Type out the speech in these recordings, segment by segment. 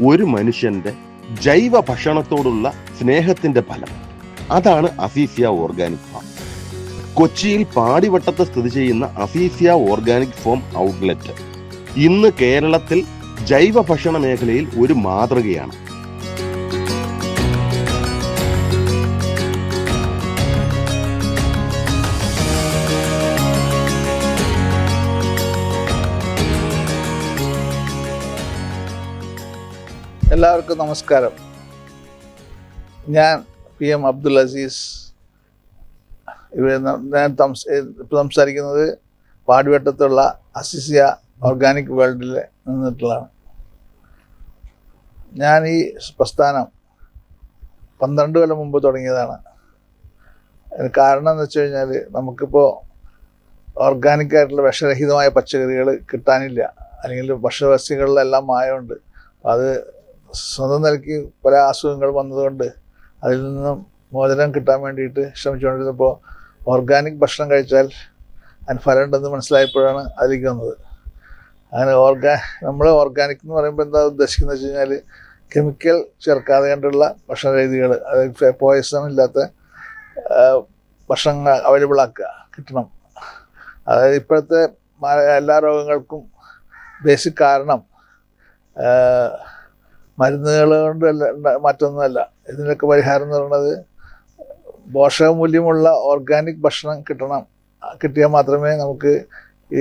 ഒരു മനുഷ്യന്റെ ജൈവ ഭക്ഷണത്തോടുള്ള സ്നേഹത്തിന്റെ ഫലം. അതാണ് അഫീഫിയ ഓർഗാനിക് ഫാം. കൊച്ചിയിൽ പാടിവട്ടത്ത് സ്ഥിതി ചെയ്യുന്ന അഫീഫിയ ഓർഗാനിക് ഫാം ഔട്ട്ലെറ്റ് ഇന്ന് കേരളത്തിൽ ജൈവ ഭക്ഷണ മേഖലയിൽ ഒരു മാതൃകയാണ്. എല്ലാവർക്കും നമസ്കാരം. ഞാൻ PM അബ്ദുൽ അസീസ്. ഞാൻ സംസാരിക്കുന്നത് പാടിവട്ടത്തുള്ള അഫീഫിയ ഓർഗാനിക് വേൾഡിൽ നിന്നിട്ടുള്ളതാണ്. ഞാൻ ഈ പ്രസ്ഥാനം 12 കൊല്ലം മുമ്പ് തുടങ്ങിയതാണ്. കാരണം എന്ന് വെച്ച് കഴിഞ്ഞാൽ നമുക്കിപ്പോൾ ഓർഗാനിക്കായിട്ടുള്ള വിഷരഹിതമായ പച്ചക്കറികൾ കിട്ടാനില്ല, അല്ലെങ്കിൽ ഭക്ഷ്യവസ്തുക്കളിലെല്ലാം മായമുണ്ട്. അത് സ്വന്തം നിലയ്ക്ക് പല അസുഖങ്ങൾ വന്നതുകൊണ്ട് അതിൽ നിന്നും മോചനം കിട്ടാൻ വേണ്ടിയിട്ട് ശ്രമിച്ചുകൊണ്ടിരുന്നപ്പോൾ ഓർഗാനിക് ഭക്ഷണം കഴിച്ചാൽ അതിന് ഫലം ഉണ്ടെന്ന് മനസ്സിലായപ്പോഴാണ് അതിലേക്ക് വന്നത്. അങ്ങനെ നമ്മൾ ഓർഗാനിക് എന്ന് പറയുമ്പോൾ എന്താ ഉദ്ദേശിക്കുന്നത് വെച്ച് കഴിഞ്ഞാൽ കെമിക്കൽ ചേർക്കാതെ കണ്ടുള്ള ഭക്ഷണ രീതികൾ, അതായത് പോയിസൺ ഇല്ലാത്ത ഭക്ഷണങ്ങൾ അവൈലബിൾ ആക്കുക, കിട്ടണം. അതായത് ഇപ്പോഴത്തെ എല്ലാ രോഗങ്ങൾക്കും ബേസിക് കാരണം മരുന്നുകൾ കൊണ്ട് മറ്റൊന്നുമല്ല. ഇതിനൊക്കെ പരിഹാരം എന്ന് പറയുന്നത് പോഷകമൂല്യമുള്ള ഓർഗാനിക് ഭക്ഷണം കിട്ടിയാൽ മാത്രമേ നമുക്ക്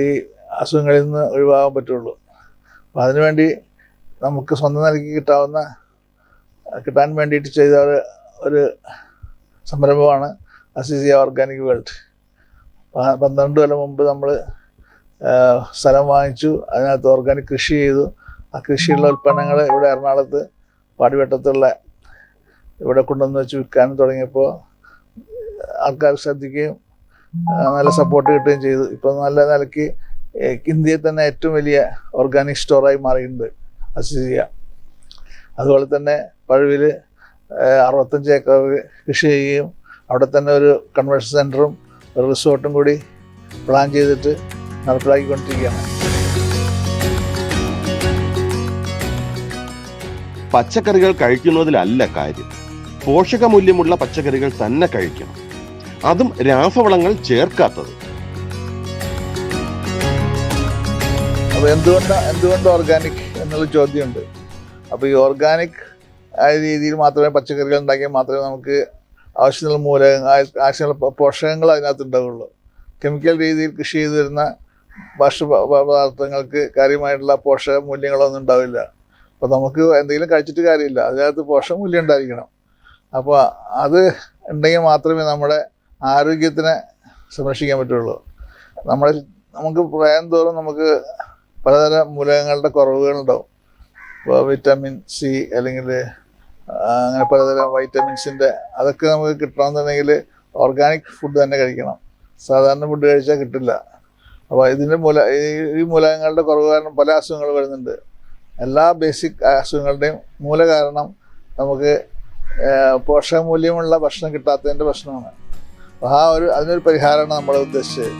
ഈ അസുഖങ്ങളിൽ നിന്ന് ഒഴിവാകാൻ പറ്റുള്ളൂ. അപ്പോൾ അതിനുവേണ്ടി നമുക്ക് സ്വന്തം നിലയ്ക്ക് കിട്ടാൻ വേണ്ടിയിട്ട് ചെയ്ത ഒരു സംരംഭമാണ് അഫീഫിയ ഓർഗാനിക് വേൾഡ്. 12 കൊല്ലം മുമ്പ് നമ്മൾ സ്ഥലം വാങ്ങിച്ചു, അതിനകത്ത് ഓർഗാനിക് കൃഷി ചെയ്തു. ആ കൃഷിയുള്ള ഉൽപ്പന്നങ്ങൾ ഇവിടെ എറണാകുളത്ത് പാടിവട്ടത്തുള്ള ഇവിടെ കൊണ്ടുവന്ന് വെച്ച് വിൽക്കാനും തുടങ്ങിയപ്പോൾ ആൾക്കാർ ശ്രദ്ധിക്കുകയും നല്ല സപ്പോർട്ട് കിട്ടുകയും ചെയ്തു. ഇപ്പോൾ നല്ല നിലയ്ക്ക് ഇന്ത്യയിൽ തന്നെ ഏറ്റവും വലിയ ഓർഗാനിക് സ്റ്റോറായി മാറിയിട്ടുണ്ട് അഫീഫിയ. അതുപോലെ തന്നെ പഴുവിൽ 65 ഏക്കർ കൃഷി ചെയ്യുകയും അവിടെ തന്നെ ഒരു കൺവെൻഷൻ സെൻറ്ററും ഒരു റിസോർട്ടും കൂടി പ്ലാൻ ചെയ്തിട്ട് നടപ്പിലാക്കിക്കൊണ്ടിരിക്കുകയാണ്. പച്ചക്കറികൾ കഴിക്കുന്നതിലല്ല കാര്യം, പോഷകമൂല്യമുള്ള പച്ചക്കറികൾ തന്നെ കഴിക്കണം, അതും രാസവളങ്ങൾ ചേർക്കാത്തത്. അപ്പോൾ എന്തുകൊണ്ട് ഓർഗാനിക് എന്നുള്ള ചോദ്യമുണ്ട്. അപ്പോൾ ഈ ഓർഗാനിക് ആയ രീതിയിൽ മാത്രമേ പച്ചക്കറികൾ ഉണ്ടാക്കിയാൽ മാത്രമേ നമുക്ക് ആവശ്യമുള്ള പോഷകങ്ങൾ അതിനകത്ത് ഉണ്ടാവുള്ളൂ. കെമിക്കൽ രീതിയിൽ കൃഷി ചെയ്തു വരുന്ന ഭക്ഷ്യപദാർത്ഥങ്ങൾക്ക് കാര്യമായിട്ടുള്ള പോഷക മൂല്യങ്ങളൊന്നും ഉണ്ടാവില്ല. അപ്പോൾ നമുക്ക് എന്തെങ്കിലും കഴിച്ചിട്ട് കാര്യമില്ല, അതിനകത്ത് പോഷകമൂല്യം ഉണ്ടായിരിക്കണം. അപ്പോൾ അത് ഉണ്ടെങ്കിൽ മാത്രമേ നമ്മുടെ ആരോഗ്യത്തിനെ സംരക്ഷിക്കാൻ പറ്റുള്ളൂ. നമുക്ക് പ്രായം തോറും നമുക്ക് പലതരം മൂലകങ്ങളുടെ കുറവുകളുണ്ടാവും. ഇപ്പോൾ വിറ്റാമിൻ സി അല്ലെങ്കിൽ അങ്ങനെ പലതരം വൈറ്റമിൻസിൻ്റെ അതൊക്കെ നമുക്ക് കിട്ടണമെന്നുണ്ടെങ്കിൽ ഓർഗാനിക് ഫുഡ് തന്നെ കഴിക്കണം. സാധാരണ ഫുഡ് കഴിച്ചാൽ കിട്ടില്ല. അപ്പോൾ ഇതിൻ്റെ ഈ മൂലകങ്ങളുടെ കുറവ് കാരണം പല അസുഖങ്ങൾ വരുന്നുണ്ട്. എല്ലാ ബേസിക് അസുഖങ്ങളുടെയും മൂല കാരണം നമുക്ക് പോഷകമൂല്യമുള്ള ഭക്ഷണം കിട്ടാത്തതിൻ്റെ പ്രശ്നമാണ്. അതിനൊരു പരിഹാരമാണ് നമ്മൾ ഉദ്ദേശിച്ചത്.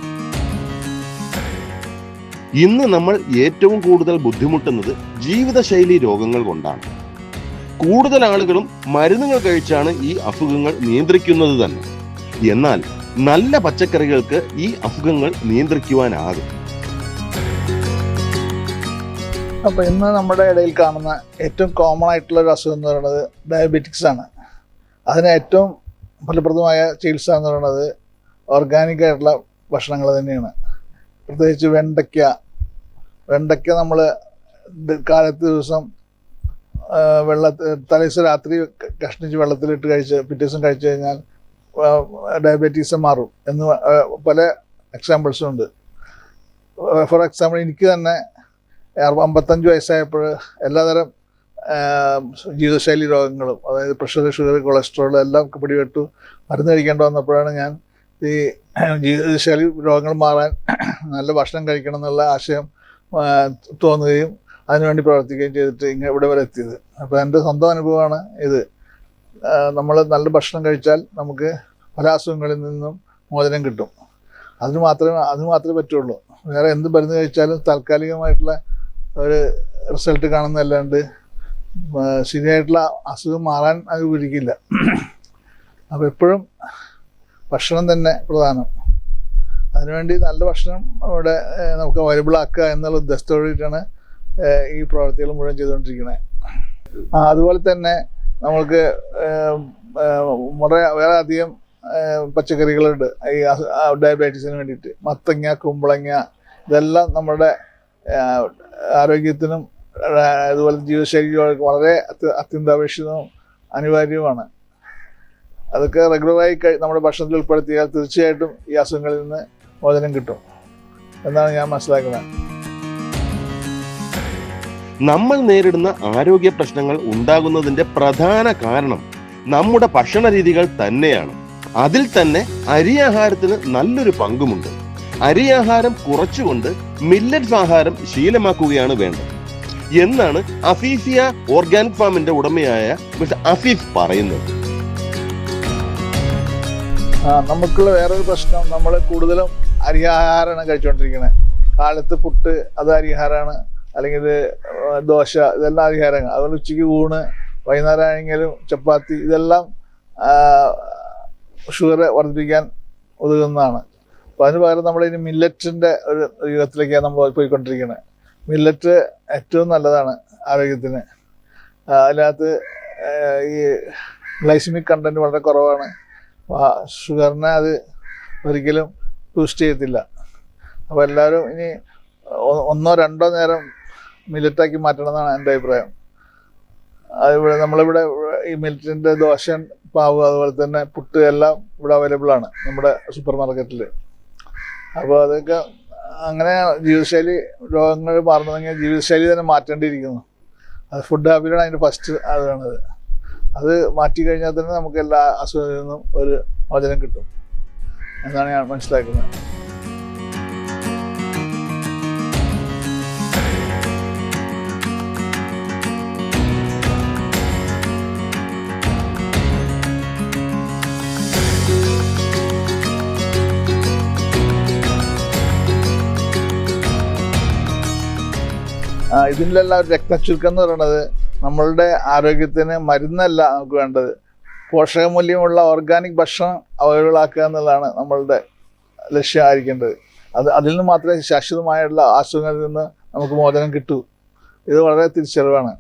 ഇന്ന് നമ്മൾ ഏറ്റവും കൂടുതൽ ബുദ്ധിമുട്ടുന്നത് ജീവിതശൈലി രോഗങ്ങൾ കൊണ്ടാണ്. കൂടുതൽ ആളുകളും മരുന്നുകൾ കഴിച്ചാണ് ഈ അസുഖങ്ങൾ നിയന്ത്രിക്കുന്നത് തന്നെ. എന്നാൽ നല്ല പച്ചക്കറികൾക്ക് ഈ അസുഖങ്ങൾ നിയന്ത്രിക്കുവാനാകും. അപ്പോൾ ഇന്ന് നമ്മുടെ ഇടയിൽ കാണുന്ന ഏറ്റവും കോമൺ ആയിട്ടുള്ള ഒരു അസുഖം എന്ന് പറയുന്നത് ഡയബറ്റിക്സ് ആണ്. അതിന് ഏറ്റവും ഫലപ്രദമായ ചികിത്സ എന്ന് പറയുന്നത് ഓർഗാനിക് ആയിട്ടുള്ള ഭക്ഷണങ്ങൾ തന്നെയാണ്. പ്രത്യേകിച്ച് വെണ്ടയ്ക്ക നമ്മൾ കാലത്ത് ദിവസം തലേദിവസം രാത്രി കഷ്ണിച്ച് വെള്ളത്തിലിട്ട് പിറ്റേ ദിവസം കഴിച്ചു കഴിഞ്ഞാൽ ഡയബറ്റീസ് മാറും എന്ന് പല എക്സാമ്പിൾസും ഉണ്ട്. ഫോർ എക്സാമ്പിൾ എനിക്ക് തന്നെ 55 വയസ്സായപ്പോൾ എല്ലാതരം ജീവിതശൈലി രോഗങ്ങളും, അതായത് പ്രഷർ, ഷുഗർ, കൊളസ്ട്രോൾ എല്ലാം പിടിപെട്ടു. മരുന്ന് കഴിക്കേണ്ടി വന്നപ്പോഴാണ് ഞാൻ ഈ ജീവിതശൈലി രോഗങ്ങൾ മാറാൻ നല്ല ഭക്ഷണം കഴിക്കണം എന്നുള്ള ആശയം തോന്നുകയും അതിനുവേണ്ടി പ്രവർത്തിക്കുകയും ചെയ്തിട്ട് ഇവിടെ വരെ എത്തിയത്. അപ്പോൾ എൻ്റെ സ്വന്തം അനുഭവമാണ് ഇത്. നമ്മൾ നല്ല ഭക്ഷണം കഴിച്ചാൽ നമുക്ക് പല അസുഖങ്ങളിൽ നിന്നും മോചനം കിട്ടും. അത് മാത്രമേ പറ്റുള്ളൂ. വേറെ എന്ത് മരുന്ന് കഴിച്ചാലും താൽക്കാലികമായിട്ടുള്ള ഒരു റിസൾട്ട് കാണുന്നതല്ലാണ്ട് ശരിയായിട്ടുള്ള അസുഖം മാറാൻ അത് ഉപകരിക്കില്ല. അപ്പോൾ എപ്പോഴും ഭക്ഷണം തന്നെ പ്രധാനം. അതിനുവേണ്ടി നല്ല ഭക്ഷണം ഇവിടെ നമുക്ക് അവൈലബിൾ ആക്കുക എന്നുള്ള ഉദ്ദേശത്തോടെയാണ് ഈ പ്രവർത്തികൾ മുഴുവൻ ചെയ്തുകൊണ്ടിരിക്കുന്നത്. അതുപോലെ തന്നെ നമ്മൾക്ക് വേറെ അധികം പച്ചക്കറികളുണ്ട് ഈ ഡയബറ്റീസിന് വേണ്ടിയിട്ട്. മത്തങ്ങ, കുമ്പളങ്ങ, ഇതെല്ലാം നമ്മുടെ ആരോഗ്യത്തിനും അതുപോലെ ജീവിതശൈലികൾക്ക് വളരെ അത്യന്താപേക്ഷിതവും അനിവാര്യവുമാണ്. അതൊക്കെ റെഗുലറായി നമ്മുടെ ഭക്ഷണത്തിൽ ഉൾപ്പെടുത്തിയാൽ തീർച്ചയായിട്ടും ഈ അസുഖങ്ങളിൽ നിന്ന് മോചനം കിട്ടും എന്നാണ് ഞാൻ മനസ്സിലാക്കുന്നത്. നമ്മൾ നേരിടുന്ന ആരോഗ്യ പ്രശ്നങ്ങൾ ഉണ്ടാകുന്നതിന്റെ പ്രധാന കാരണം നമ്മുടെ ഭക്ഷണ രീതികൾ തന്നെയാണ്. അതിൽ തന്നെ അരിയാഹാരത്തിന് നല്ലൊരു പങ്കുമുണ്ട്. അരിയാഹാരം കുറച്ചുകൊണ്ട് മില്ലറ്റ്സ് ആഹാരം ശീലമാക്കുകയാണ് വേണ്ടത് എന്നാണ് അഫീസിയ ഓർഗാനിക് ഫാമിന്റെ ഉടമയായ മിസ്റ്റർ അഫീഫ് പറയുന്നത്. നമുക്കുള്ള വേറൊരു പ്രശ്നം, നമ്മൾ കൂടുതലും അരിയാഹാരമാണ് കഴിച്ചുകൊണ്ടിരിക്കുന്നത്. കാലത്ത് പുട്ട്, അത് അരിയാഹാരമാണ്, അല്ലെങ്കിൽ ദോശ, ഇതെല്ലാം അരിയാഹാരങ്ങൾ. അതുപോലെ ഉച്ചയ്ക്ക് ഊണ്, വൈകുന്നേരം ആണെങ്കിലും ചപ്പാത്തി, ഇതെല്ലാം ഷുഗർ വർദ്ധിപ്പിക്കാൻ ഉതകുന്നതാണ്. അപ്പോൾ അതിന് പകരം നമ്മളിനി മില്ലറ്റിൻ്റെ ഒരു യുഗത്തിലേക്കാണ് നമ്മൾ പോയിക്കൊണ്ടിരിക്കുന്നത്. മില്ലറ്റ് ഏറ്റവും നല്ലതാണ് ആരോഗ്യത്തിന്. അതിനകത്ത് ഈ ഗ്ലൈസിമിക് കണ്ടൻറ്റ് വളരെ കുറവാണ്. ഷുഗറിനെ അത് ഒരിക്കലും ബൂസ്റ്റ് ചെയ്യത്തില്ല. അപ്പോൾ എല്ലാവരും ഇനി 1-2 നേരം മില്ലറ്റാക്കി മാറ്റണം എന്നാണ് എൻ്റെ അഭിപ്രായം. അതിവിടെ നമ്മളിവിടെ ഈ മില്ലറ്റിൻ്റെ ദോശ, പാവ്, അതുപോലെ തന്നെ പുട്ട് എല്ലാം ഇവിടെ അവൈലബിൾ ആണ് നമ്മുടെ സൂപ്പർ മാർക്കറ്റിൽ. അപ്പോൾ അതൊക്കെ അങ്ങനെ ജീവിതശൈലി രോഗങ്ങൾ മാറണമെങ്കിൽ ജീവിതശൈലി തന്നെ മാറ്റേണ്ടിയിരിക്കുന്നു. അത് ഫുഡ് ഹാബിറ്റാണ് അതിൻ്റെ ഫസ്റ്റ്. അതാണത്. അത് മാറ്റി കഴിഞ്ഞാൽ തന്നെ നമുക്ക് എല്ലാ അസുഖത്തിൽ നിന്നും ഒരു മോചനം കിട്ടും എന്നാണ് ഞാൻ മനസ്സിലാക്കുന്നത്. ഇതിലെല്ലാം രക്തചുരുക്കം എന്ന് പറയുന്നത് നമ്മളുടെ ആരോഗ്യത്തിന് മരുന്നല്ല നമുക്ക് വേണ്ടത്. പോഷകമൂല്യമുള്ള ഓർഗാനിക് ഭക്ഷണം അവൈലബിൾ ആക്കുക എന്നുള്ളതാണ് നമ്മളുടെ ലക്ഷ്യമായിരിക്കേണ്ടത്. അതിൽ നിന്ന് മാത്രമേ ശാശ്വതമായുള്ള അസുഖങ്ങളിൽ നിന്ന് നമുക്ക് മോചനം കിട്ടൂ. ഇത് വളരെ തിരിച്ചറിവാണ്.